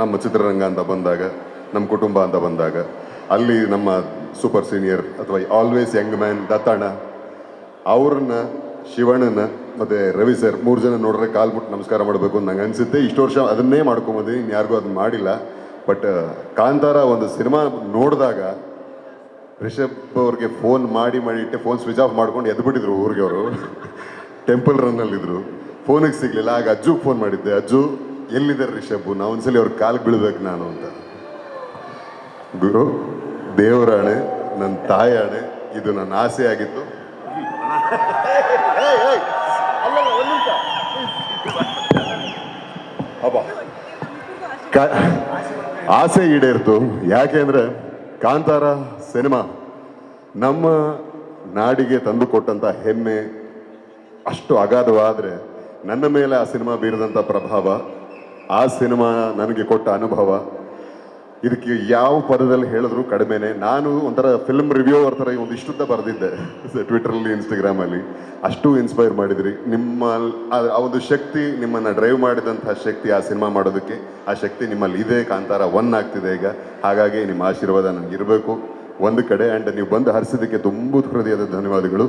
ನಮ್ಮ ಚಿತ್ರರಂಗ ಅಂತ ಬಂದಾಗ, ನಮ್ಮ ಕುಟುಂಬ ಅಂತ ಬಂದಾಗ, ಅಲ್ಲಿ ನಮ್ಮ ಸೂಪರ್ ಸೀನಿಯರ್ ಅಥವಾ ಆಲ್ವೇಸ್ ಯಂಗ್ ಮ್ಯಾನ್ ದತ್ತಣ್ಣ ಅವ್ರನ್ನ, ಶಿವಣ್ಣನ ಮತ್ತು ರವಿ ಸರ್ 3 ಜನ ನೋಡ್ರೆ ಕಾಲು ಮುಟ್ಟು ನಮಸ್ಕಾರ ಮಾಡಬೇಕು ಅಂತ ನಂಗೆ ಅನಿಸುತ್ತೆ. ಇಷ್ಟು ವರ್ಷ ಅದನ್ನೇ ಮಾಡ್ಕೊಂಬಂದಿನಿ, ಇನ್ಯಾರಿಗೂ ಅದನ್ನ ಮಾಡಿಲ್ಲ. ಬಟ್ ಕಾಂತಾರ ಒಂದು ಸಿನಿಮಾ ನೋಡಿದಾಗ ರಿಷಬ್ ಅವ್ರಿಗೆ ಫೋನ್ ಮಾಡಿ ಇಟ್ಟೆ, ಫೋನ್ ಸ್ವಿಚ್ ಆಫ್ ಮಾಡ್ಕೊಂಡು ಎದ್ಬಿಟ್ಟಿದ್ರು ಊರಿಗೆ. ಅವರು ಟೆಂಪಲ್ ರನ್ನಲ್ಲಿದ್ದರು, ಫೋನಿಗೆ ಸಿಗಲಿಲ್ಲ. ಆಗ ಅಜ್ಜುಗೆ ಫೋನ್ ಮಾಡಿದ್ದೆ, ಅಜ್ಜು ಎಲ್ಲಿದ್ದಾರೆ ರಿಷಬ್, ನಾವು ಒಂದ್ಸಲಿ ಅವ್ರ ಕಾಲಿಗೆ ಬೀಳ್ಬೇಕು ನಾನು ಅಂತ. ಗುರು, ದೇವರಾಣೆ, ನನ್ನ ತಾಯಾಣೆ, ಇದು ನನ್ನ ಆಸೆ ಆಗಿತ್ತು. ಆಸೆ ಈಡೇರ್ತು. ಯಾಕೆಂದ್ರೆ ಕಾಂತಾರ ಸಿನಿಮಾ ನಮ್ಮ ನಾಡಿಗೆ ತಂದು ಕೊಟ್ಟಂತ ಹೆಮ್ಮೆ ಅಷ್ಟು ಅಗಾಧವಾದರೆ, ನನ್ನ ಮೇಲೆ ಆ ಸಿನಿಮಾ ಬೀರಿದಂಥ ಪ್ರಭಾವ, ಆ ಸಿನಿಮಾ ನನಗೆ ಕೊಟ್ಟ ಅನುಭವ, ಇದಕ್ಕೆ ಯಾವ ಪದದಲ್ಲಿ ಹೇಳಿದ್ರು ಕಡಿಮೆನೆ. ನಾನು ಒಂಥರ ಫಿಲ್ಮ್ ರಿವ್ಯೂವರ್ ಥರ ಒಂದಿಷ್ಟುದ್ದ ಬರೆದಿದ್ದೆ ಟ್ವಿಟರಲ್ಲಿ, ಇನ್ಸ್ಟಾಗ್ರಾಮಲ್ಲಿ. ಅಷ್ಟು ಇನ್ಸ್ಪೈರ್ ಮಾಡಿದ್ರಿ. ನಿಮ್ಮ ಆ ಒಂದು ಶಕ್ತಿ, ನಿಮ್ಮನ್ನು ಡ್ರೈವ್ ಮಾಡಿದಂಥ ಶಕ್ತಿ ಆ ಸಿನಿಮಾ ಮಾಡೋದಕ್ಕೆ, ಆ ಶಕ್ತಿ ನಿಮ್ಮಲ್ಲಿ ಇದೆ. ಕಾಂತಾರ 1 ಆಗ್ತಿದೆ ಈಗ. ಹಾಗಾಗಿ ನಿಮ್ಮ ಆಶೀರ್ವಾದ ನನಗಿರಬೇಕು ಒಂದು ಕಡೆ. ಆ್ಯಂಡ್ ನೀವು ಬಂದು ಹರಿಸಿದ್ದಕ್ಕೆ ತುಂಬ ಹೃದಯದ ಧನ್ಯವಾದಗಳು.